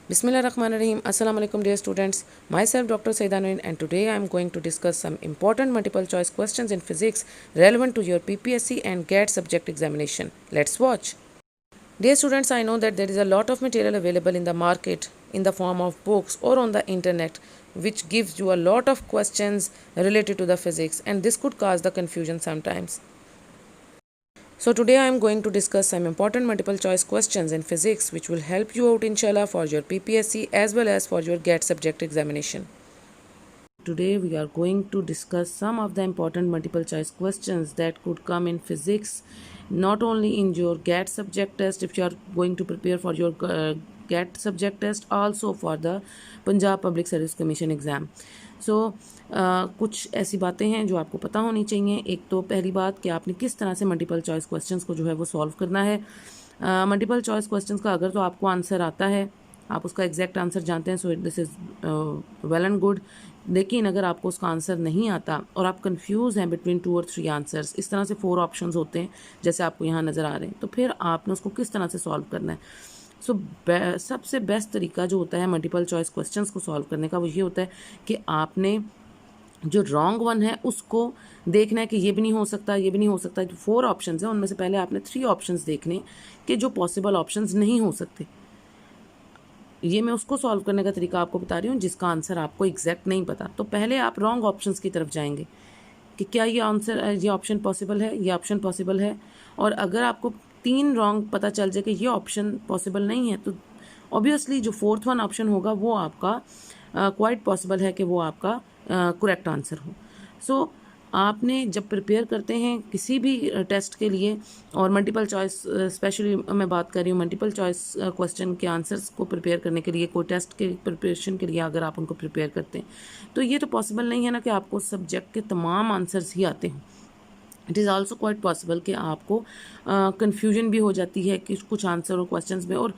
Bismillahirrahmanirrahim. Assalamu alaikum dear students. Myself Dr. Saidanuddin and today I am going to discuss some important multiple choice questions in physics relevant to your PPSC and GATE subject examination. Let's watch. Dear students, I know that there is a lot of material available in the market in the form of books or on the internet which gives you a lot of questions related to the physics, and this could cause the confusion sometimes. So today I am going to discuss some important multiple choice questions in physics which will help you out inshallah for your PPSC as well as for your GATE subject examination. Today we are going to discuss some of the important multiple choice questions that could come in physics, not only in your GATE subject test if you are going to prepare for your GATE subject test, also for the Punjab Public Service Commission exam. कुछ ऐसी बातें हैं जो आपको पता होनी चाहिए। एक तो पहली बात कि आपने किस तरह से मल्टीपल चॉइस क्वेश्चंस को जो है वो सॉल्व करना है। मल्टीपल चॉइस क्वेश्चंस का अगर तो आपको आंसर आता है, आप उसका एग्जैक्ट आंसर जानते हैं, so this is well and good. लेकिन अगर आपको उसका आंसर नहीं आता और आप कंफ्यूज हैं बिटवीन 2 और 3 आंसर्स, इस तरह से 4 ऑप्शंस होते हैं जैसे आपको यहाँ नज़र आ रहे हैं, तो फिर आपने उसको किस तरह से सॉल्व करना है। सबसे बेस्ट तरीका जो होता है मल्टीपल चॉइस क्वेश्चंस को सॉल्व करने का वो ये होता है कि आपने जो रॉन्ग वन है उसको देखना है कि ये भी नहीं हो सकता, ये भी नहीं हो सकता। जो 4 ऑप्शंस हैं उनमें से पहले आपने 3 ऑप्शंस देखने कि जो पॉसिबल ऑप्शंस नहीं हो सकते। ये मैं उसको सॉल्व करने का तरीका आपको बता रही हूँ जिसका आंसर आपको एग्जैक्ट नहीं पता। तो पहले आप रॉन्ग ऑप्शंस की तरफ जाएंगे कि क्या ये ऑप्शन पॉसिबल है, ये ऑप्शन पॉसिबल है। और अगर आपको 3 रॉन्ग पता चल जाए कि ये ऑप्शन पॉसिबल नहीं है, तो ऑब्वियसली जो 4th वन ऑप्शन होगा वो आपका क्वाइट पॉसिबल है कि वो आपका करेक्ट आंसर हो। सो आपने जब प्रिपेयर करते हैं किसी भी टेस्ट के लिए, और मल्टीपल चॉइस स्पेशली मैं बात कर रही हूँ मल्टीपल चॉइस क्वेश्चन के आंसर्स को प्रिपेयर करने के लिए, कोई टेस्ट के प्रिपरेशन के लिए अगर आप उनको प्रिपेयर करते हैं, तो ये तो पॉसिबल नहीं है ना कि आपको सब्जेक्ट के तमाम आंसर्स ही आते हैं। It is also quite possible कि आपको कन्फ्यूजन भी हो जाती है कि कुछ आंसर और क्वेश्चंस में, और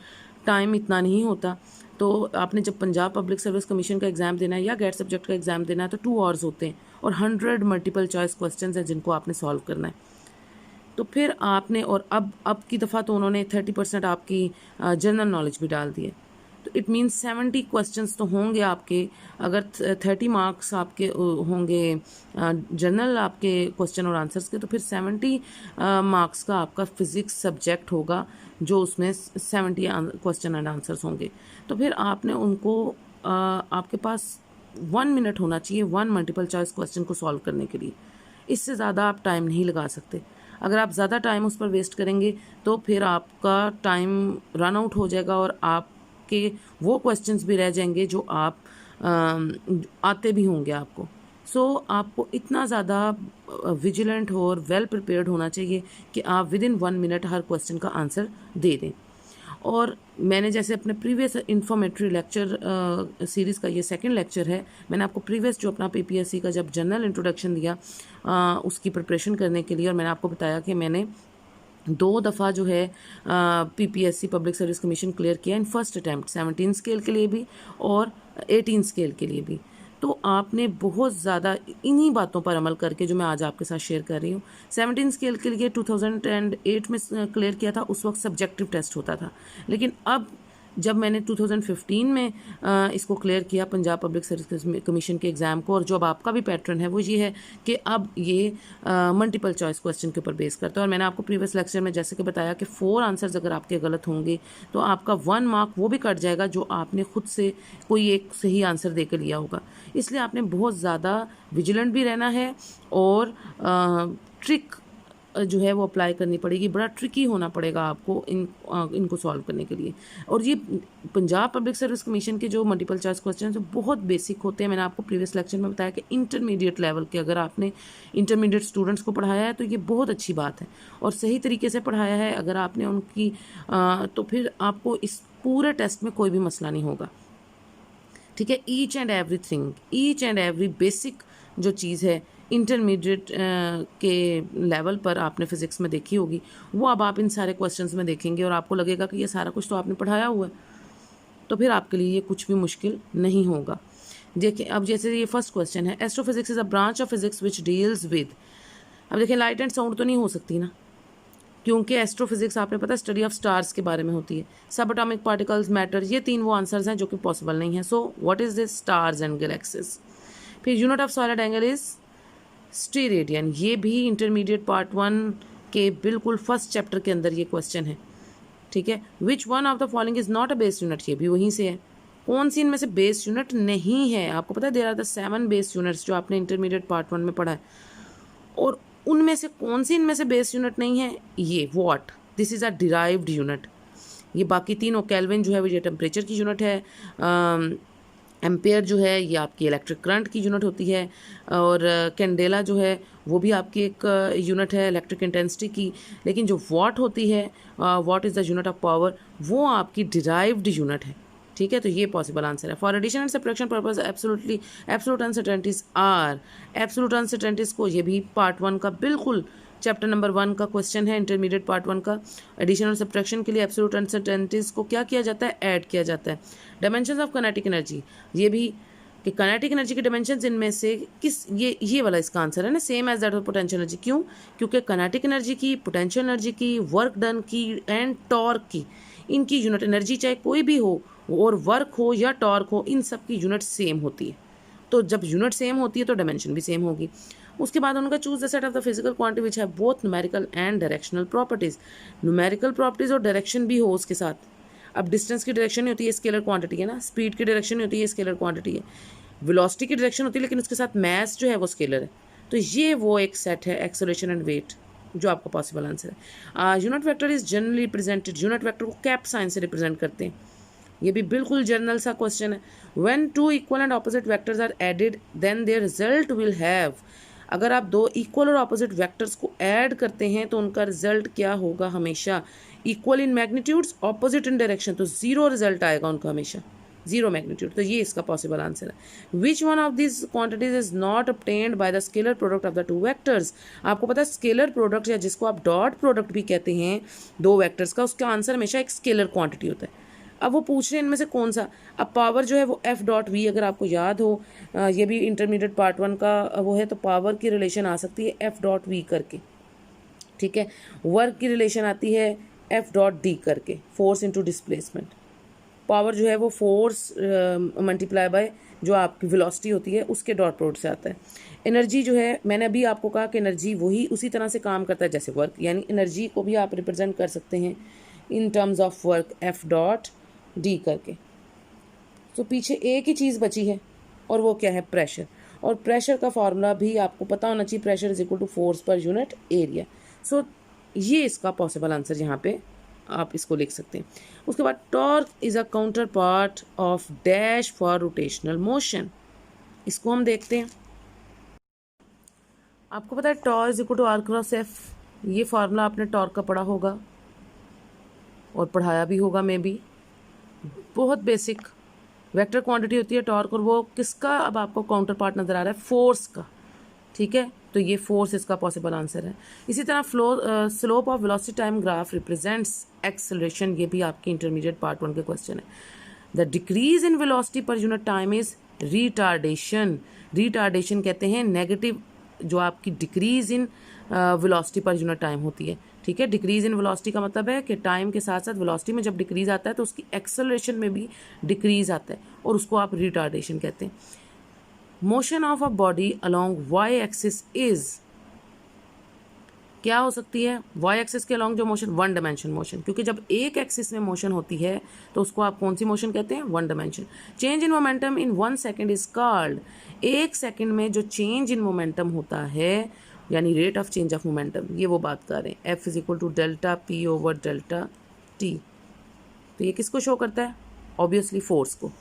टाइम इतना नहीं होता। तो आपने जब पंजाब पब्लिक सर्विस कमीशन का एग्ज़ाम देना है या GATE सब्जेक्ट का एग्ज़ाम देना है तो 2 आवर्स होते हैं और 100 मल्टीपल चॉइस क्वेश्चंस हैं जिनको आपने सॉल्व करना है। तो फिर आपने, और अब की दफ़ा तो उन्होंने 30% आपकी जनरल नॉलेज भी डाल दी है, तो इट मीन्स 70 क्वेश्चंस तो होंगे आपके। अगर 30 मार्क्स आपके होंगे जनरल आपके क्वेश्चन और आंसर्स के, तो फिर 70 मार्क्स का आपका फिज़िक्स सब्जेक्ट होगा जो उसमें 70 क्वेश्चन एंड आंसर्स होंगे। तो फिर आपने उनको आपके पास 1 मिनट होना चाहिए 1 मल्टीपल चॉइस क्वेश्चन को सॉल्व करने के लिए। इससे ज़्यादा आप टाइम नहीं लगा सकते। अगर आप ज़्यादा टाइम उस पर वेस्ट करेंगे तो फिर आपका टाइम रन आउट हो जाएगा और आपके वो क्वेश्चंस भी रह जाएंगे जो आप आते भी होंगे आपको। आपको इतना ज़्यादा विजिलेंट हो और वेल प्रिपेयर्ड होना चाहिए कि आप with in 1 minute her question का आंसर दे दें। और मैंने जैसे अपने प्रीवियस इन्फॉर्मेटरी लेक्चर सीरीज़ का ये 2nd लेक्चर है, मैंने आपको प्रीवियस जो अपना PPSC का जब जनरल इंट्रोडक्शन दिया उसकी प्रिपरेशन करने के लिए, और मैंने आपको बताया कि मैंने 2 दफ़ा जो है PPSC public service commission clear किया इन फर्स्ट अटैम्प्ट, 17 स्केल के लिए भी और 18 स्केल के लिए भी। तो आपने बहुत ज़्यादा इन्हीं बातों पर अमल करके जो मैं आज आपके साथ शेयर कर रही हूँ। 17 स्केल के लिए 2008 में क्लियर किया था, उस वक्त सब्जेक्टिव टेस्ट होता था। लेकिन अब जब मैंने 2015 में इसको क्लियर किया पंजाब पब्लिक सर्विस कमीशन के एग्ज़ाम को, और जो अब आपका भी पैटर्न है वो ये है कि अब ये मल्टीपल चॉइस क्वेश्चन के ऊपर बेस करता है। और मैंने आपको प्रीवियस लेक्चर में जैसे कि बताया कि 4 आंसर्स अगर आपके गलत होंगे तो आपका 1 मार्क वो भी कट जाएगा जो आपने खुद से कोई एक सही आंसर दे कर लिया होगा। इसलिए आपने बहुत ज़्यादा विजिलेंट भी रहना है और ट्रिक जो है वो अप्लाई करनी पड़ेगी। बड़ा ट्रिकी होना पड़ेगा आपको इनको सॉल्व करने के लिए। और ये पंजाब पब्लिक सर्विस कमीशन के जो मल्टीपल चॉइस क्वेश्चन जो बहुत बेसिक होते हैं, मैंने आपको प्रीवियस लेक्चर में बताया कि इंटरमीडिएट लेवल के अगर आपने इंटरमीडिएट स्टूडेंट्स को पढ़ाया है तो ये बहुत अच्छी बात है, और सही तरीके से पढ़ाया है अगर आपने उनकी तो फिर आपको इस पूरे टेस्ट में कोई भी मसला नहीं होगा। ठीक है, ईच एंड एवरी बेसिक जो चीज़ है इंटरमीडिएट के लेवल पर आपने फिज़िक्स में देखी होगी, वो अब आप इन सारे क्वेश्चंस में देखेंगे और आपको लगेगा कि ये सारा कुछ तो आपने पढ़ाया हुआ है, तो फिर आपके लिए ये कुछ भी मुश्किल नहीं होगा। देखिए अब जैसे ये फर्स्ट क्वेश्चन है, astrophysics is a branch of physics which deals with. अब देखिए लाइट एंड साउंड तो नहीं हो सकती ना, क्योंकि एस्ट्रोफिजिक्स आपने पता स्टडी ऑफ स्टार्स के बारे में होती है। सब एटॉमिक पार्टिकल्स, मैटर, ये 3 वो आंसर्स हैं जो कि पॉसिबल नहीं है। So what is this? Stars and galaxies. फिर unit of solid angle is steradian. ये भी इंटरमीडिएट पार्ट 1 के बिल्कुल फर्स्ट चैप्टर के अंदर ये क्वेश्चन है, ठीक है। Which one of the following is not a base unit, ये भी वहीं से है। कौन सी इनमें से बेस यूनिट नहीं है? आपको पता है there are the 7 base units जो आपने इंटरमीडिएट पार्ट 1 में पढ़ा है, और उनमें से कौन सी इनमें से बेस यूनिट नहीं है? ये what, this is a derived unit. ये बाकी तीनों, केल्विन जो है वो ये टेम्परेचर की यूनिट है, एम्पेयर जो है ये आपकी इलेक्ट्रिक करंट की यूनिट होती है, और कैंडेला जो है वो भी आपकी एक यूनिट है इलेक्ट्रिक इंटेंसिटी की। लेकिन जो वॉट होती है, watt is the unit of power, वो आपकी डिराइव्ड यूनिट है, ठीक है। तो ये पॉसिबल आंसर है। For addition and subtraction purpose absolute uncertainties are. Absolute uncertainties को, ये भी पार्ट 1 का बिल्कुल चैप्टर नंबर 1 का क्वेश्चन है, इंटरमीडिएट पार्ट 1 का। एडिशन और सब्ट्रैक्शन के लिए एब्सोल्यूट अनसर्टेनिटीज को क्या किया जाता है? ऐड किया जाता है। डायमेंशंस ऑफ काइनेटिक एनर्जी, ये भी कि काइनेटिक एनर्जी के डायमेंशंस इनमें से किस, ये वाला इसका आंसर है ना, same as that of potential energy. क्यों? क्योंकि काइनेटिक एनर्जी की, पोटेंशियल एनर्जी की, वर्क डन की एंड टॉर्क की, इनकी यूनिट, एनर्जी चाहे कोई भी हो और वर्क हो या टॉर्क हो, इन सब की यूनिट सेम होती है। तो जब यूनिट सेम होती है तो डायमेंशन भी सेम होगी। उसके बाद उनका choose the set of the physical quantity which have both numerical and directional properties. Numerical properties और डायरेक्शन भी हो उसके साथ। अब डिस्टेंस की डायरेक्शन नहीं होती है, स्केलर क्वांटिटी है ना। स्पीड की डायरेक्शन नहीं होती है, स्केलर क्वांटिटी है। वेलोसिटी की डायरेक्शन होती है लेकिन उसके साथ मैस जो है वो स्केलर है। तो ये वो एक सेट है, एक्सेलरेशन एंड वेट, जो आपका पॉसिबल आंसर है। Unit vector is generally represented, unit vector को कैप साइन से रिप्रेजेंट करते हैं। ये भी बिल्कुल जनरल सा क्वेश्चन है। When 2 equal and opposite vectors are added then their result will have. अगर आप 2 इक्वल और ऑपोजिट वेक्टर्स को ऐड करते हैं तो उनका रिजल्ट क्या होगा? हमेशा equal in magnitudes, opposite in direction, तो 0 रिजल्ट आएगा उनका, हमेशा 0 मैग्नीट्यूड। तो ये इसका पॉसिबल आंसर है। Which one of this quantities is not obtained by the scalar product of the 2 vectors. आपको पता है स्केलर प्रोडक्ट, या जिसको आप डॉट प्रोडक्ट भी कहते हैं 2 वेक्टर्स का, उसका आंसर हमेशा एक स्केलर क्वांटिटी होता है। अब वो पूछ रहे हैं इनमें से कौन सा। अब पावर जो है वो एफ डॉट वी, अगर आपको याद हो, ये भी इंटरमीडिएट पार्ट 1 का वो है, तो पावर की रिलेशन आ सकती है एफ डॉट वी करके, ठीक है। वर्क की रिलेशन आती है एफ डॉट डी करके, फोर्स इंटू डिस्प्लेसमेंट। पावर जो है वो फोर्स मल्टीप्लाई बाय जो आपकी वेलोसिटी होती है उसके डॉट प्रोडक्ट से आता है। एनर्जी जो है, मैंने अभी आपको कहा कि एनर्जी वही उसी तरह से काम करता है जैसे वर्क, यानी एनर्जी को भी आप रिप्रेजेंट कर सकते हैं in terms of work F dot D करके। तो पीछे एक ही चीज़ बची है और वो क्या है? प्रेशर। और प्रेशर का फॉर्मूला भी आपको पता होना चाहिए, pressure is equal to force per unit area. सो ये इसका पॉसिबल आंसर यहाँ पे आप इसको लिख सकते हैं। उसके बाद torque is a counter part of dash for rotational motion. इसको हम देखते हैं। आपको पता है torque is equal to R cross F. ये फार्मूला आपने टॉर्क का पढ़ा होगा और पढ़ाया भी होगा मे बी। बहुत बेसिक वेक्टर क्वांटिटी होती है टॉर्क, और वो किसका अब आपको काउंटर पार्ट नजर आ रहा है? फोर्स का, ठीक है। तो ये फोर्स इसका पॉसिबल आंसर है। इसी तरह slope of velocity time graph represents acceleration. ये भी आपकी इंटरमीडिएट पार्ट 1 के क्वेश्चन है। The decrease in velocity per unit time is retardation. Retardation कहते हैं नेगेटिव, जो आपकी decrease in velocity per unit time होती है, ठीक है। डिक्रीज इन वेलोसिटी का मतलब है कि टाइम के साथ साथ वेलोसिटी में जब डिक्रीज आता है तो उसकी एक्सेलरेशन में भी डिक्रीज आता है, और उसको आप रिटार्डेशन कहते हैं। Motion of a body along Y axis is, क्या हो सकती है? वाई एक्सिस के अलोंग जो मोशन, वन डायमेंशन मोशन, क्योंकि जब एक एक्सिस में मोशन होती है तो उसको आप कौन सी मोशन कहते हैं? One dimension. चेंज इन मोमेंटम इन 1 सेकेंड इज कॉल्ड। 1 सेकेंड में जो चेंज इन मोमेंटम होता है, यानी rate of change of momentum, ये वो बात कर रहे हैं। F is equal to delta P over delta T. तो ये किसको शो करता है? ऑब्वियसली फोर्स को।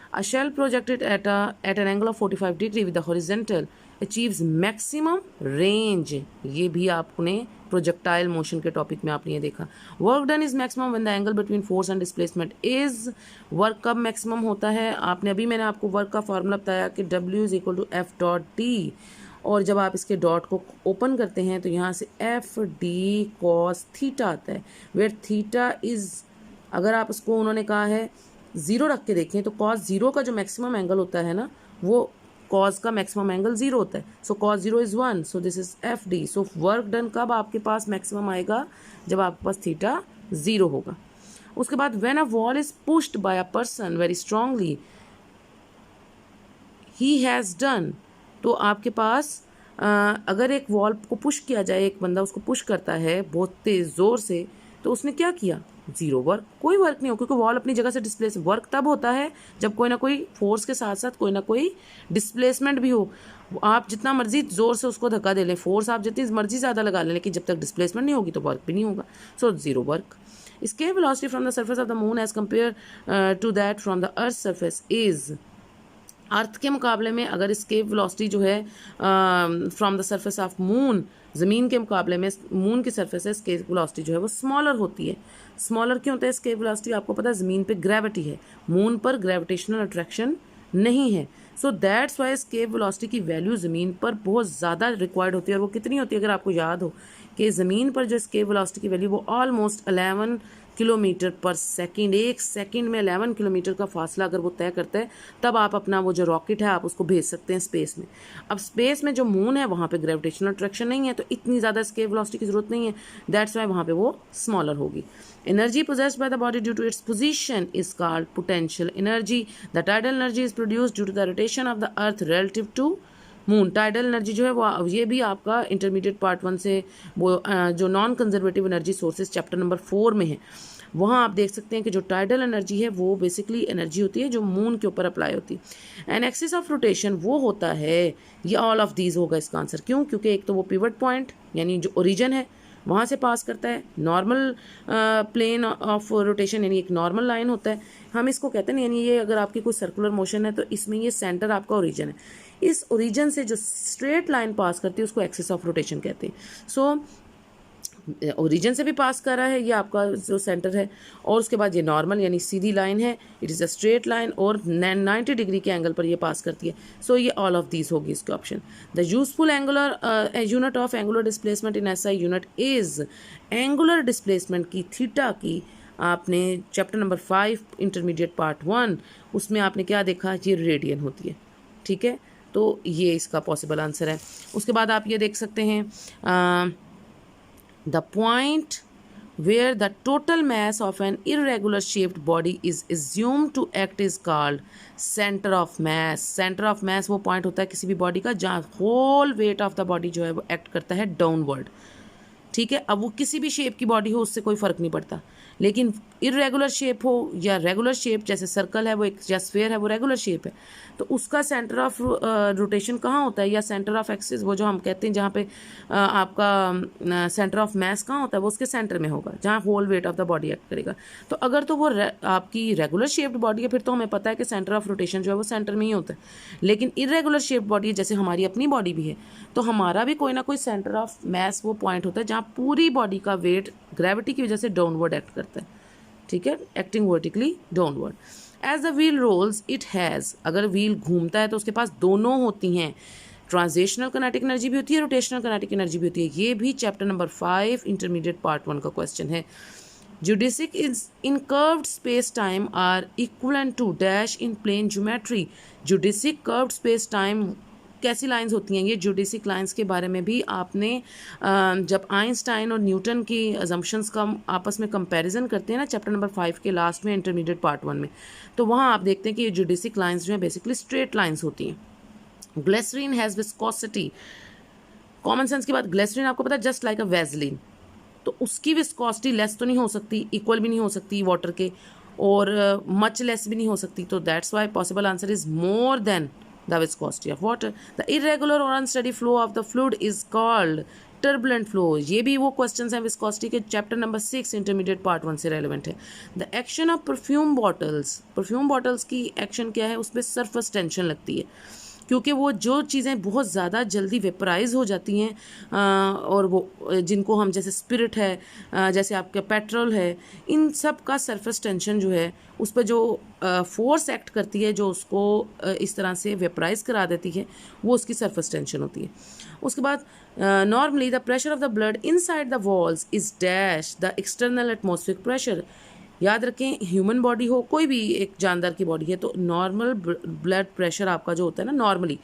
A shell projected at an angle of 45 degree with the horizontal achieves maximum range. ये भी आपने प्रोजेक्टाइल मोशन के टॉपिक में आपने ये देखा। Work done is maximum when the angle between force and displacement is. Work कब मैक्सिमम होता है? आपने अभी, मैंने आपको वर्क का फॉर्मूला बताया कि W is equal to F dot D, और जब आप इसके डॉट को ओपन करते हैं तो यहाँ से एफ डी कॉस थीटा आता है, वेयर थीटा इज, अगर आप उसको, उन्होंने कहा है 0 रख के देखें तो cos 0 का जो मैक्सिमम एंगल होता है ना, वो कॉज का मैक्सिमम एंगल 0 होता है, so cos 0 is 1, so this is F D. So work done कब आपके पास मैक्सिमम आएगा, जब आपके पास थीटा 0 होगा। उसके बाद when a wall is pushed by a person very strongly he has done, तो आपके पास अगर एक वॉल को पुश किया जाए, एक बंदा उसको पुश करता है बहुत तेज जोर से, तो उसने क्या किया, 0 वर्क, कोई वर्क नहीं हो, क्योंकि वॉल अपनी जगह से डिस्प्लेस। वर्क तब होता है जब कोई ना कोई फोर्स के साथ साथ कोई ना कोई डिस्प्लेसमेंट भी हो। आप जितना मर्जी जोर से उसको धक्का दे लें, फोर्स आप जितनी मर्जी ज़्यादा लगा लें, लेकिन जब तक डिस्प्लेसमेंट नहीं होगी तो वर्क भी नहीं होगा, सो 0 work. escape velocity from the surface of the moon as compared to that from the earth's surface is, अर्थ के मुकाबले में अगर escape velocity जो है from the surface of moon, ज़मीन के मुकाबले में मून की सरफेस से escape velocity जो है वो स्मॉलर होती है। स्मॉलर क्यों होता है escape velocity, आपको पता है ज़मीन पे ग्रेविटी है, मून पर ग्रेविटेशनल अट्रैक्शन नहीं है, so that's Y escape velocity की वैल्यू ज़मीन पर बहुत ज़्यादा रिक्वायर्ड होती है। और वो कितनी होती है, अगर आपको याद हो कि ज़मीन पर जो escape velocity की वैल्यू वो ऑलमोस्ट 11 किलोमीटर पर सेकंड, एक सेकंड में 11 किलोमीटर का फासला अगर वो तय करता है, तब आप अपना वो जो रॉकेट है आप उसको भेज सकते हैं स्पेस में। अब स्पेस में जो मून है वहाँ पे ग्रेविटेशनल अट्रैक्शन नहीं है, तो इतनी ज़्यादा escape velocity की ज़रूरत नहीं है, दैट्स वाई वहाँ पे वो स्मॉलर होगी। Energy possessed by the body due to its position is called potential energy. The tidal energy is produced due to the rotation of the earth relative to moon. Tidal energy जो है वो ये भी आपका intermediate part 1 से वो जो non conservative energy sources chapter number 4 में है, वहाँ आप देख सकते हैं कि जो टाइडल एनर्जी है वो बेसिकली एनर्जी होती है जो मून के ऊपर अप्लाई होती है। एंड एक्सिस ऑफ रोटेशन वो होता है, ये ऑल ऑफ दीज होगा इसका आंसर। क्यों, क्योंकि एक तो वो पिवट पॉइंट यानी जो ओरिजिन है वहाँ से पास करता है, नॉर्मल प्लेन ऑफ रोटेशन यानी एक नॉर्मल लाइन होता है, हम इसको कहते हैं, यानी ये अगर आपकी कोई सर्कुलर मोशन है तो इसमें ये सेंटर आपका ओरिजिन है, इस ओरिजिन से जो स्ट्रेट लाइन पास करती है उसको एक्सिस ऑफ रोटेशन कहते हैं। सो ओरिजिन से भी पास कर रहा है ये आपका जो सेंटर है, और उसके बाद ये नॉर्मल यानी सीधी लाइन है, it is a straight line और 90 डिग्री के एंगल पर ये पास करती है, सो ये ऑल ऑफ दीज होगी इसके option. The useful angular unit of angular displacement in SI unit is, angular displacement की थीटा की आपने चैप्टर नंबर 5 इंटरमीडिएट पार्ट 1 उसमें आपने क्या देखा, ये रेडियन होती है, ठीक है, तो ये इसका पॉसिबल आंसर है। उसके बाद आप ये देख सकते हैं the point where the total mass of an irregular shaped body is assumed to act is called center of mass. center of mass वो point होता है किसी भी बॉडी का जहाँ whole weight of the body जो है वो एक्ट करता है डाउनवर्ड, ठीक है। अब वो किसी भी शेप की बॉडी हो उससे कोई फ़र्क नहीं पड़ता, लेकिन इरेगुलर शेप हो या रेगुलर शेप, जैसे सर्कल है वो एक, या स्फेयर है वो रेगुलर शेप है, तो उसका सेंटर ऑफ रोटेशन कहाँ होता है, या सेंटर ऑफ एक्सिस वो जो हम कहते हैं जहाँ पे आपका सेंटर ऑफ मास कहाँ होता है, वो उसके सेंटर में होगा जहाँ whole weight of the body act करेगा। तो अगर तो वो आपकी रेगुलर शेप्ड बॉडी है फिर तो हमें पता है कि सेंटर ऑफ रोटेशन जो है वो सेंटर में ही होता है, लेकिन इरेगुलर शेप्ड बॉडी है जैसे हमारी अपनी बॉडी भी है, तो हमारा भी कोई ना कोई सेंटर ऑफ मास वो पॉइंट होता है जहाँ पूरी बॉडी का वेट ग्रेविटी की वजह से डाउनवर्ड एक्ट करता है, ठीक है, acting vertically downward. As the wheel rolls it has, अगर व्हील घूमता है तो उसके पास दोनों होती हैं, ट्रांजिशनल काइनेटिक एनर्जी भी होती है, रोटेशनल काइनेटिक एनर्जी भी होती है। ये भी चैप्टर नंबर 5 इंटरमीडिएट पार्ट 1 का क्वेश्चन है। Geodesic is in curved space time are equivalent to dash in plane geometry. Geodesic curved space time कैसी लाइंस होती हैं, ये ज्योडेसिक लाइंस के बारे में भी आपने जब आइंस्टाइन और न्यूटन की अजम्पशंस का आपस में कंपैरिजन करते हैं ना चैप्टर नंबर 5 के लास्ट में इंटरमीडिएट पार्ट 1 में, तो वहाँ आप देखते हैं कि ये ज्योडेसिक लाइंस जो है बेसिकली स्ट्रेट लाइंस होती हैं। Glycerine has viscosity, common sense की बात, ग्लिसरीन आपको पता है जस्ट लाइक अ वेजलिन, तो उसकी विस्कोसिटी लेस तो नहीं हो सकती, इक्वल भी नहीं हो सकती वाटर के, और मच लेस भी नहीं हो सकती, तो that's why possible answer is more than the viscosity of water. The irregular or unsteady flow of the fluid is called turbulent flow. ये भी वो क्वेश्चंस हैं विस्कोसिटी के चैप्टर नंबर 6 इंटरमीडिएट पार्ट 1 से रेलिवेंट है। The action of perfume bottles की action क्या है, उस पर सरफेस टेंशन लगती है, क्योंकि वो जो चीज़ें बहुत ज़्यादा जल्दी वेपराइज हो जाती हैं और वो जिनको हम जैसे स्पिरिट है जैसे आपका पेट्रोल है, इन सब का सरफेस टेंशन जो है उस पर जो फोर्स एक्ट करती है जो उसको इस तरह से वेपराइज करा देती है, वो उसकी सरफेस टेंशन होती है। उसके बाद normally the pressure of the blood inside the walls is dash the external atmospheric pressure. याद रखें, ह्यूमन बॉडी हो, कोई भी एक जानदार की बॉडी है, तो नॉर्मल ब्लड प्रेशर आपका जो होता है ना, नॉर्मली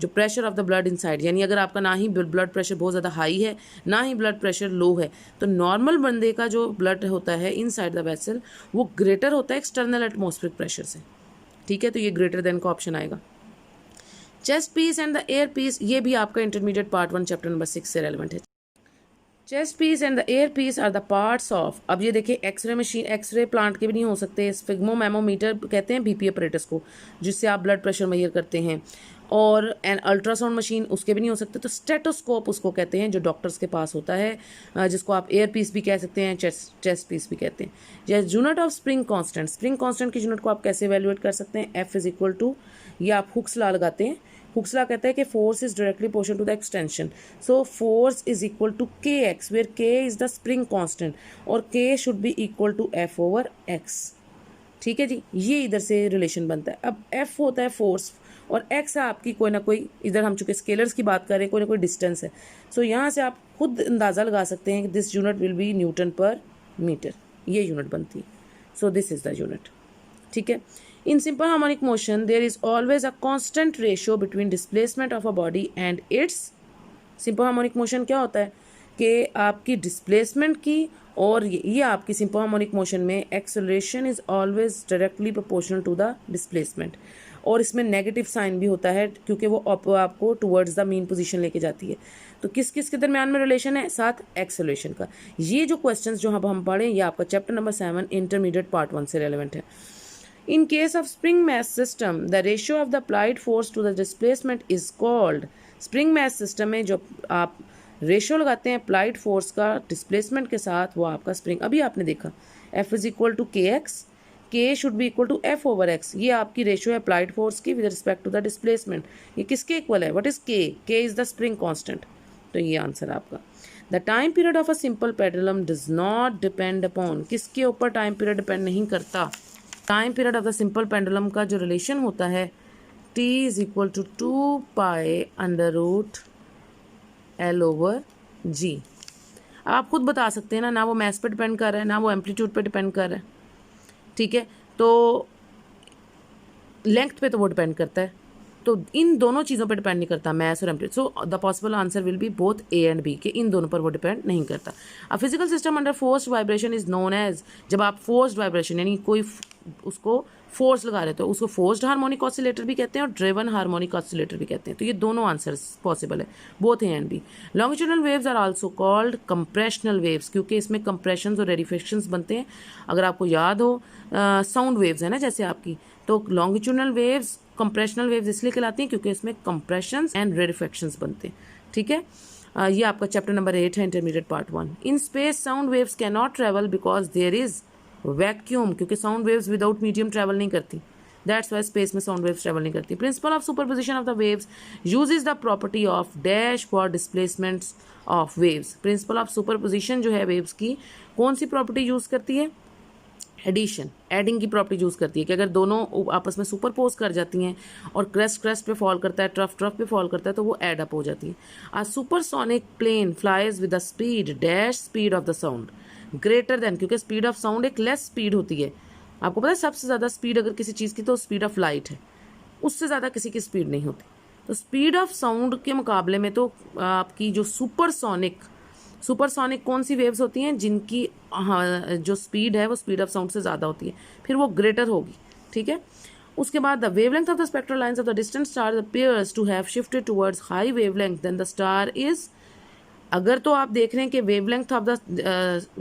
जो pressure of the blood inside, यानी अगर आपका ना ही ब्लड प्रेशर बहुत ज़्यादा हाई है ना ही ब्लड प्रेशर लो है, तो नॉर्मल बंदे का जो ब्लड होता है इनसाइड द वेसल वो ग्रेटर होता है एक्सटर्नल एटमॉस्फेरिक प्रेशर से। ठीक है, तो ये ग्रेटर देन का ऑप्शन आएगा। Chest piece and the ear piece, ये भी आपका इंटरमीडिएट पार्ट 1 चैप्टर नंबर 6 से रेलेवेंट है। Chest piece and the ear piece are the parts of, अब ये देखिए एक्सरे मशीन, एक्सरे प्लांट के भी नहीं हो सकते, स्फिग्मोमेमोमीटर कहते हैं बीपी अपरेटस को, जिससे आप ब्लड प्रेशर मेजर करते हैं, और एन अल्ट्रासाउंड मशीन उसके भी नहीं हो सकते, तो स्टेटोस्कोप उसको कहते हैं जो डॉक्टर्स के पास होता है, जिसको आप एयर पीस भी कह सकते हैं, चेस्ट पीस भी कहते हैं। जैसे unit of spring constant, spring constant की यूनिट को आप कैसे वैल्यूएट कर सकते हैं, एफ इज इक्वल टू, ये आप हुक्स लॉ लगाते हैं, हुक्स लॉ कहता है कि force is directly proportional to the extension, so force is equal to K X, where K is the spring constant और K should be equal to F over X. ठीक है जी, ये इधर से रिलेशन बनता है। अब एफ होता है फोर्स और एक्स है आपकी कोई ना कोई, इधर हम चूंकि स्केलर्स की बात कर रहे हैं, कोई ना कोई डिस्टेंस है, सो यहाँ से आप खुद अंदाज़ा लगा सकते हैं कि this unit will be Newton पर मीटर, ये यूनिट बनती है, सो दिस इज द यूनिट। ठीक है, in simple harmonic motion there is always a constant ratio between displacement of a body and its, simple harmonic motion क्या होता है कि आपकी डिस्प्लेसमेंट की और ये आपकी सिंपल हार्मोनिक मोशन में acceleration is always directly proportional to the displacement, और इसमें नेगेटिव साइन भी होता है क्योंकि वो आपको टुवर्ड्स द मीन पोजीशन लेके जाती है। तो किस किस के दरमियान में रिलेशन है, साथ एक्सेलरेशन का। ये जो क्वेश्चंस जो हम पढ़ें ये आपका चैप्टर नंबर 7 इंटरमीडिएट पार्ट 1 से रेलेवेंट है। In case of spring mass system, the ratio of the applied force to the displacement is called, spring mass system में जो आप रेशियो लगाते हैं अप्लाइड फोर्स का डिस्प्लेसमेंट के साथ, वो आपका स्प्रिंग, अभी आपने देखा F is equal to K X, K should be equal to F over X, ये आपकी रेशियो है अप्लाइड फोर्स की with respect to the displacement. ये किसके इक्वल है, what is K is the spring constant, तो ये आंसर आपका। The time period of a simple pendulum does not depend upon, किसके ऊपर टाइम पीरियड डिपेंड नहीं करता, time period of the simple pendulum का जो रिलेशन होता है t is equal to 2 pi under root L over G. आप खुद बता सकते हैं ना वो मैस पे डिपेंड कर रहा है ना वो एम्पलीट्यूड पे डिपेंड कर रहा है। ठीक है, तो लेंथ पे तो वो डिपेंड करता है, तो इन दोनों चीज़ों पे डिपेंड नहीं करता मैस और amplitude, so the possible answer will be both A and B, कि इन दोनों पर वो डिपेंड नहीं करता। A physical system under forced vibration is known as, जब आप फोर्स्ड वाइब्रेशन यानी कोई उसको फोर्स लगा रहे हो तो उसको फोर्स्ड हार्मोनिक ऑसिलेटर भी कहते हैं और ड्रिवन हार्मोनिक ऑसिलेटर भी कहते हैं, तो ये दोनों आंसर्स पॉसिबल है, both A and B. Longitudinal waves are also called compressional waves, क्योंकि इसमें कंप्रेशंस और रेडिफिकेशंस बनते हैं। अगर आपको याद हो साउंड वेव्स है ना जैसे आपकी, तो लॉन्गिट्यूडनल वेव्स कंप्रेशनल वेव्स इसलिए कहलाती हैं क्योंकि इसमें कंप्रेशंस एंड रेडिफिकेशंस बनते हैं। ठीक है, ये आपका चैप्टर नंबर 8 है intermediate part 1। In space sound waves can not travel because there is vacuum, क्योंकि sound waves without medium travel नहीं करती, दैट्स वाई स्पेस में साउंड वेव्स ट्रैवल नहीं करती। Principle of superposition of the waves uses the property of dash for displacements of waves. Principle of superposition जो है waves की कौन सी प्रॉपर्टी यूज करती है, एडिशन, एडिंग की प्रॉपर्टी यूज करती है कि अगर दोनों आपस में सुपरपोज कर जाती हैं और क्रेस्ट क्रेस्ट पे फॉल करता है, ट्रफ ट्रफ पे फॉल करता है, तो वो एड अप हो जाती है। A supersonic plane flies with the speed dash speed of the sound greater than, क्योंकि स्पीड ऑफ साउंड एक लेस स्पीड होती है, आपको पता है सबसे ज़्यादा स्पीड अगर किसी चीज़ की तो स्पीड ऑफ लाइट है, उससे ज़्यादा किसी की स्पीड नहीं होती। तो स्पीड ऑफ साउंड के मुकाबले में तो आपकी जो सुपरसोनिक कौन सी वेव्स होती हैं जिनकी जो स्पीड है वो स्पीड ऑफ साउंड से ज़्यादा होती है, फिर वो ग्रेटर होगी। ठीक है, उसके बाद the wavelength of the spectral lines of the distant star appears to have shifted towards high wavelength then the star is, अगर तो आप देख रहे हैं कि वेवलेंथ ऑफ द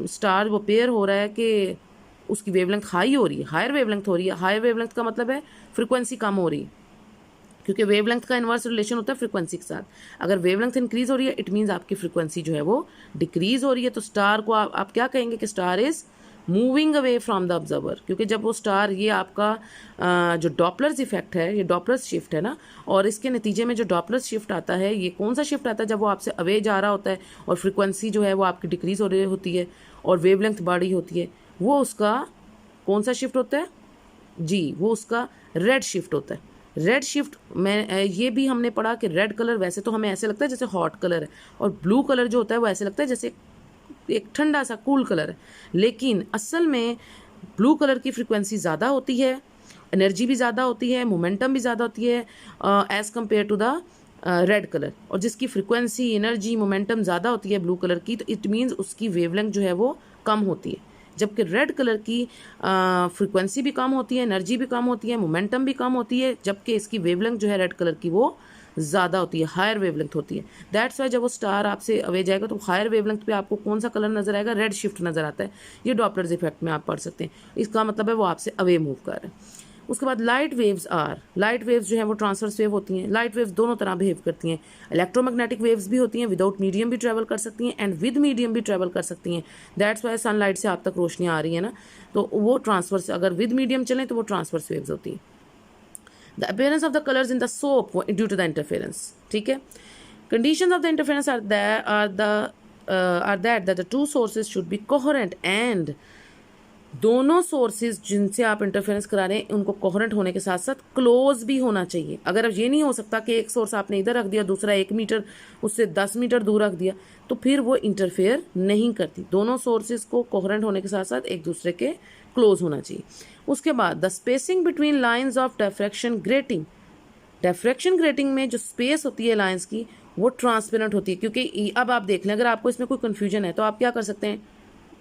स्टार वो पेयर हो रहा है कि उसकी वेवलेंथ हाई हो रही है, हायर वेवलेंथ हो रही है, हायर वेवलेंथ का मतलब है फ्रीक्वेंसी कम हो रही है, क्योंकि वेवलेंथ का इनवर्स रिलेशन होता है फ्रीक्वेंसी के साथ। अगर वेवलेंथ इंक्रीज हो रही है इट मीन्स आपकी फ्रीक्वेंसी जो है वो डिक्रीज हो रही है, तो स्टार को आप क्या कहेंगे कि star is moving away from the observer, क्योंकि जब वो स्टार, ये आपका जो डॉपलर्स इफेक्ट है, ये डॉपलर्स शिफ्ट है ना, और इसके नतीजे में जो डॉपलर्स शिफ्ट आता है, ये कौन सा शिफ्ट आता है, जब वो आपसे अवे जा रहा होता है और फ्रीक्वेंसी जो है वो आपकी डिक्रीज हो रही होती है और वेवलेंथ बढ़ी होती है, वो उसका कौन सा शिफ्ट होता है जी, वो उसका रेड शिफ्ट होता है। रेड शिफ्ट में ये भी हमने पढ़ा कि रेड कलर वैसे तो हमें ऐसे लगता है जैसे हॉट कलर है, और ब्लू कलर जो होता है वो ऐसे लगता है जैसे एक ठंडा सा कूल कलर है, लेकिन असल में ब्लू कलर की फ्रिक्वेंसी ज़्यादा होती है, एनर्जी भी ज़्यादा होती है, मोमेंटम भी ज़्यादा होती है as compare to the red colour. और जिसकी फ्रिक्वेंसी, एनर्जी, मोमेंटम ज़्यादा होती है ब्लू कलर की, तो इट मीन्स उसकी वेवलेंथ जो है वो कम होती है। जबकि रेड कलर की फ्रिक्वेंसी भी कम होती है, एनर्जी भी कम होती है, मोमेंटम भी कम होती है, जबकि इसकी वेवलेंथ जो है रेड कलर की वो ज़्यादा होती है, हायर वेवलेंथ होती है। दैट्स वाई जब वो स्टार आपसे अवे जाएगा तो हायर वेवलेंथ पे आपको कौन सा कलर नजर आएगा? रेड शिफ्ट नजर आता है। ये डॉपलर्स इफेक्ट में आप पढ़ सकते हैं। इसका मतलब है वो आपसे अवे मूव कर रहे हैं। उसके बाद लाइट वेव्स जो है वो ट्रांसवर्स वेव होती हैं। लाइट वेव्स दोनों तरह बिहेव करती हैं। इलेक्ट्रोमैग्नेटिक वेव्स भी होती हैं, विदाउट मीडियम भी ट्रैवल कर सकती हैं एंड विद मीडियम भी ट्रैवल कर सकती हैं। दैट्स वाई सनलाइट से आप तक रोशनी आ रही है ना, तो वो ट्रांसवर्स, अगर विद मीडियम चलें तो वो ट्रांसवर्स वेव्स होती हैं। The appearance of the colours in the soap due to the interference, ठीक है। Conditions of the interference are that the two sources should be coherent and दोनों सोर्सेज जिनसे आप इंटरफेरेंस करा रहे हैं उनको कोहेरेंट होने के साथ साथ क्लोज भी होना चाहिए। अगर अब ये नहीं हो सकता कि एक सोर्स आपने इधर रख दिया, दूसरा 1 मीटर उससे 10 मीटर दूर रख दिया, तो फिर वो इंटरफेयर नहीं करती। दोनों सोर्सेज को कोहेरेंट होने के साथ साथ एक दूसरे के क्लोज होना चाहिए। उसके बाद the spacing between lines of diffraction grating में जो स्पेस होती है लाइन्स की वो ट्रांसपेरेंट होती है। क्योंकि अब आप देख लें, अगर आपको इसमें कोई कन्फ्यूजन है तो आप क्या कर सकते हैं?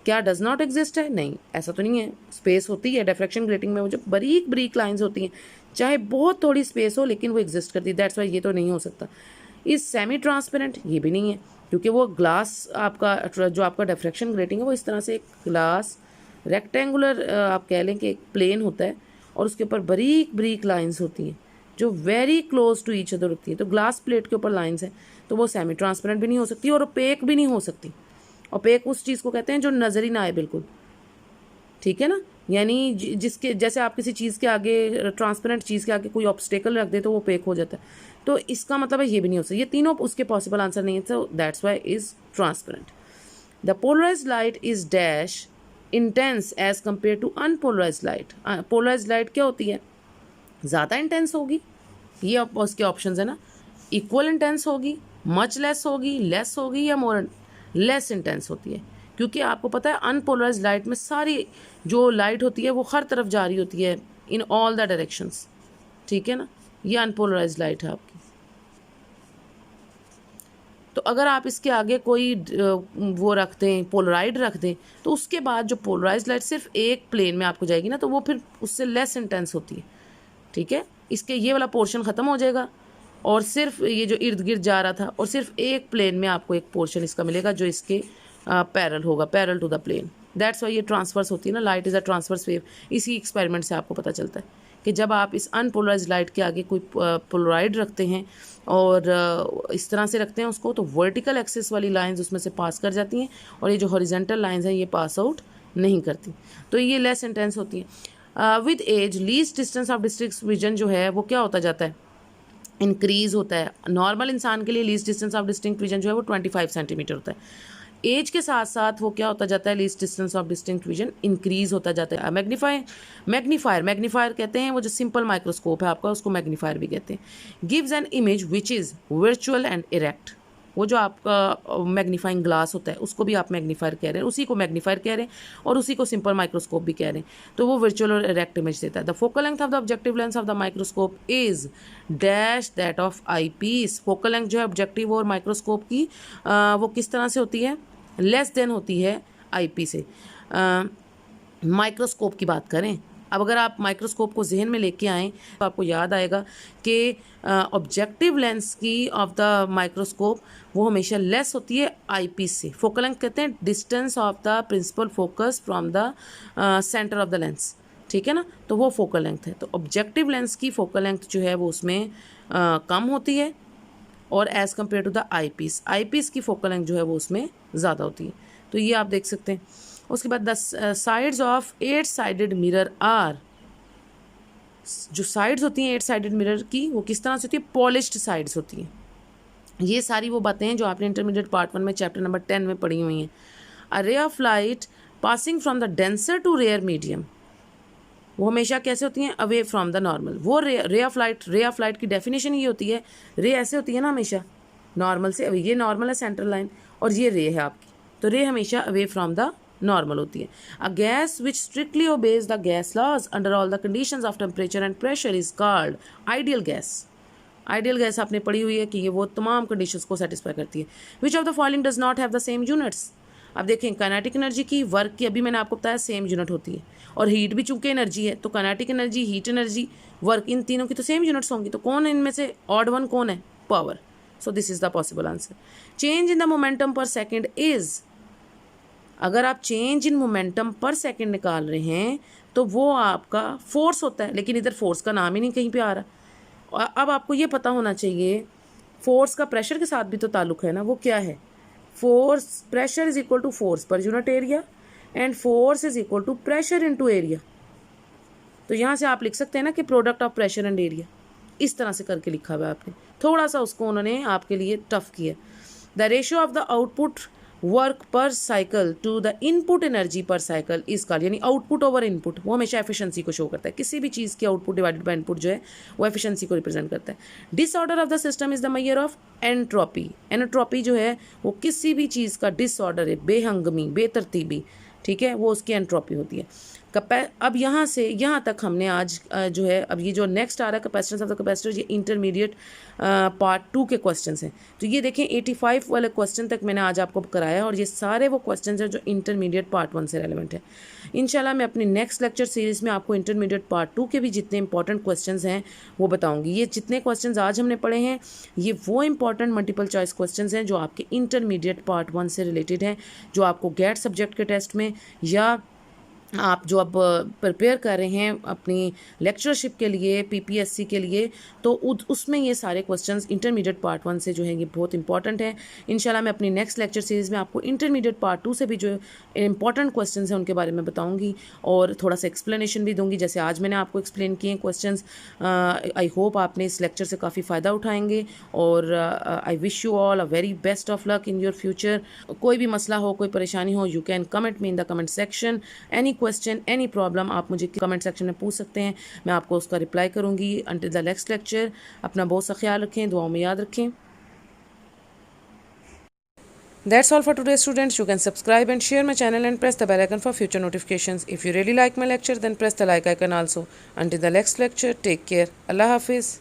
क्या डज नॉट एग्जिस्ट है? नहीं, ऐसा तो नहीं है। स्पेस होती है डिफ्रैक्शन ग्रेटिंग में, वो जो बारीक बारीक लाइंस होती हैं, चाहे बहुत थोड़ी स्पेस हो लेकिन वो एग्जिस्ट करती है। दैट्स वाई ये तो नहीं हो सकता। इज सेमी ट्रांसपेरेंट, ये भी नहीं है, क्योंकि वो ग्लास आपका जो आपका डिफ्रैक्शन ग्रेटिंग है वो इस तरह से एक ग्लास रेक्टेंगुलर आप कह लें कि एक प्लेन होता है और उसके ऊपर बारीक बारीक लाइन्स होती हैं जो very close to each other होती है। तो ग्लास प्लेट के ऊपर लाइन्स हैं तो वो सेमी ट्रांसपेरेंट भी नहीं हो सकती और ओपेक भी नहीं हो सकती। ओपेक उस चीज़ को कहते हैं जो नज़र ही ना आए बिल्कुल, ठीक है ना। यानी जिसके जैसे आप किसी चीज़ के आगे, ट्रांसपेरेंट चीज़ के आगे कोई ऑब्स्टेकल रख दे तो वो ओपेक हो जाता है। तो इसका मतलब है ये भी नहीं हो सकता। ये तीनों उसके पॉसिबल आंसर नहीं है, so that's why is transparent. The polarised light is dash intense as compare to unpolarised light. Polarised light क्या होती है? ज़्यादा इंटेंस होगी, ये उसके ऑप्शन है ना। इक्वल इंटेंस होगी, मच लेस होगी, लेस होगी, या मोर लेस इंटेंस होती है। क्योंकि आपको पता है अनपोलराइज्ड लाइट में सारी जो लाइट होती है वो हर तरफ जा रही होती है, इन ऑल द डायरेक्शंस, ठीक है ना। ये अनपोलराइज्ड लाइट है आपकी। तो अगर आप इसके आगे कोई वो रख दें, पोलराइड रख दें, तो उसके बाद जो पोलराइज्ड लाइट सिर्फ एक प्लेन में आपको जाएगी ना, तो वो फिर उससे लेस इंटेंस होती है, ठीक है। इसके ये वाला पोर्शन ख़त्म हो जाएगा और सिर्फ ये जो इर्द गिर्द जा रहा था और सिर्फ एक प्लेन में आपको एक पोर्शन इसका मिलेगा जो इसके पैरेलल होगा, parallel to the plane. That's why ये ट्रांसवर्स होती है ना, light is a transverse wave. इसी एक्सपेरिमेंट से आपको पता चलता है कि जब आप इस अनपोलराइज्ड लाइट के आगे कोई पोलराइड रखते हैं और इस तरह से रखते हैं उसको, तो वर्टिकल एक्सिस वाली लाइंस उसमें से पास कर जाती हैं और ये जो हॉरिजेंटल लाइंस हैं ये पास आउट नहीं करती, तो ये लेस इंटेंस होती है। With as least distance of district vision जो है वो क्या होता जाता है? इंक्रीज होता है। नॉर्मल इंसान के लिए least distance of distinct vision जो है वो 25 सेंटीमीटर होता है। एज के साथ साथ वो क्या होता जाता है? Least distance of distinct vision increase होता जाता है। मैग्नीफायर कहते हैं, वो जो सिंपल माइक्रोस्कोप है आपका उसको मैग्नीफायर भी कहते हैं। Gives an image which is virtual and erect. वो जो आपका मैग्नीफाइंग ग्लास होता है उसको भी आप मैग्नीफायर कह रहे हैं, उसी को मैग्नीफायर कह रहे हैं और उसी को सिंपल माइक्रोस्कोप भी कह रहे हैं। तो वो वर्चुअल और इरेक्ट इमेज देता है। The focal length of the objective lens of the microscope is dash that of eye piece. Focal length जो है ऑब्जेक्टिव और माइक्रोस्कोप की वो किस तरह से होती है? लेस देन होती है आई पी से। माइक्रोस्कोप की बात करें, अब अगर आप माइक्रोस्कोप को जहन में लेके आएँ तो आपको याद आएगा कि ऑब्जेक्टिव लेंस की ऑफ द माइक्रोस्कोप वो हमेशा लेस होती है आई पीस से। फोकल लेंथ कहते हैं distance of the principal focus from the centre of the lens, ठीक है ना। तो वो फोकल लेंथ है। तो ऑब्जेक्टिव लेंस की फोकल लेंथ जो है वो उसमें कम होती है और as compare to the eye piece की फोकल लेंथ जो है वो उसमें ज़्यादा होती है। तो ये आप देख सकते हैं। उसके बाद the sides of 8 sided mirror are. जो साइड्स होती हैं 8 साइडेड मिरर की वो किस तरह से होती है? पॉलिश्ड साइड्स होती हैं। ये सारी वो बातें हैं जो आपने इंटरमीडिएट पार्ट 1 में चैप्टर नंबर 10 में पढ़ी हुई हैं। A ray of light passing from the denser to rarer medium, वो हमेशा कैसे होती हैं? Away from the normal. वो रे ऑफ लाइट की डेफिनेशन ये होती है, रे ऐसे होती है ना हमेशा नॉर्मल से, ये नॉर्मल है सेंट्रल लाइन और ये रे है आपकी, तो रे हमेशा अवे फ्रॉम द नॉर्मल होती है। A gas which strictly obeys the gas laws under all the conditions of temperature and pressure is called ideal gas. Ideal gas आपने पढ़ी हुई है कि ये वो तमाम कंडीशंस को सेटिस्फाई करती है। Which of the following does not have the same units. अब देखें काइनेटिक एनर्जी की, वर्क की, अभी मैंने आपको बताया सेम यूनिट होती है, और हीट भी चूंकि एनर्जी है तो kinetic energy, heat energy, work, इन तीनों की तो सेम यूनिट्स होंगी। तो कौन इनमें से ऑड वन कौन है? Power. So this is the possible answer. Change in the momentum पर सेकेंड इज, अगर आप चेंज इन मोमेंटम पर सेकेंड निकाल रहे हैं तो वो आपका फोर्स होता है, लेकिन इधर फोर्स का नाम ही नहीं कहीं पे आ रहा। अब आपको ये पता होना चाहिए फोर्स का प्रेशर के साथ भी तो ताल्लुक है ना, वो क्या है? Force, pressure is equal to force per unit area and force is equal to pressure into area. तो यहाँ से आप लिख सकते हैं ना कि product of pressure and area, इस तरह से करके लिखा हुआ है आपने, थोड़ा सा उसको उन्होंने आपके लिए टफ किया। The ratio of the output work per cycle to the input energy per cycle is called, यानी आउटपुट ओवर इनपुट, वो हमेशा एफिशिएंसी को शो करता है। किसी भी चीज़ की आउटपुट डिवाइडेड बाय इनपुट जो है वो एफिशिएंसी को रिप्रेजेंट करता है। Disorder of the system is the measure of entropy. Entropy जो है वो किसी भी चीज़ का डिसऑर्डर है, बेहंगमी, बेतरतीबी, ठीक है, वो उसकी एंट्रोपी होती है। अब यहाँ से यहाँ तक हमने आज जो है, अब ये जो नेक्स्ट आ रहा है कैपेसिटेंस ऑफ द कैपेसिटर, ये इंटरमीडिएट पार्ट 2 के क्वेश्चंस हैं। तो ये देखें 85 वाले क्वेश्चन तक मैंने आज आपको कराया, और ये सारे वो क्वेश्चंस हैं जो इंटरमीडिएट पार्ट 1 से रेलेवेंट है। इंशाल्लाह मैं अपनी नेक्स्ट लेक्चर सीरीज़ में आपको इंटरमीडिएट पार्ट 2 के भी जितने इंपॉर्टेंट क्वेश्चंस हैं वो बताऊँगी। ये जितने क्वेश्चंस आज हमने पढ़े हैं ये वो इंपॉर्टेंट मल्टीपल चॉइस क्वेश्चंस हैं जो आपके इंटरमीडिएट पार्ट 1 से रिलेटेड हैं, जो आपको गेट सब्जेक्ट के टेस्ट में या आप जो अब प्रिपेयर कर रहे हैं अपनी लेक्चरशिप के लिए, पीपीएससी के लिए, तो उसमें ये सारे क्वेश्चंस इंटरमीडिएट पार्ट 1 से जो है ये बहुत इंपॉर्टेंट है। इंशाल्लाह मैं अपनी नेक्स्ट लेक्चर सीरीज़ में आपको इंटरमीडिएट पार्ट 2 से भी जो इंपॉर्टेंट क्वेश्चंस हैं उनके बारे में बताऊंगी, और थोड़ा सा एक्सप्लेनेशन भी दूंगी जैसे आज मैंने आपको एक्सप्लेन किए हैं क्वेश्चंस। आई होप आपने इस लेक्चर से काफ़ी फ़ायदा उठाएंगे, और I wish you all a very best of luck in your future. कोई भी मसला हो, कोई परेशानी हो, you can comment me in the comment section. Any question, any problem आप मुझे कमेंट सेक्शन में पूछ सकते हैं, मैं आपको उसका रिप्लाई करूंगी। अंटिल द नेक्स्ट लेक्चर, अपना बहुत सा ख्याल रखें, दुआओं में याद रखें। That's all for today, students. You can subscribe and share my channel and press the bell icon for future notifications. If you really like my lecture, then press the like icon also. Until the next lecture, take care. Allah Hafiz.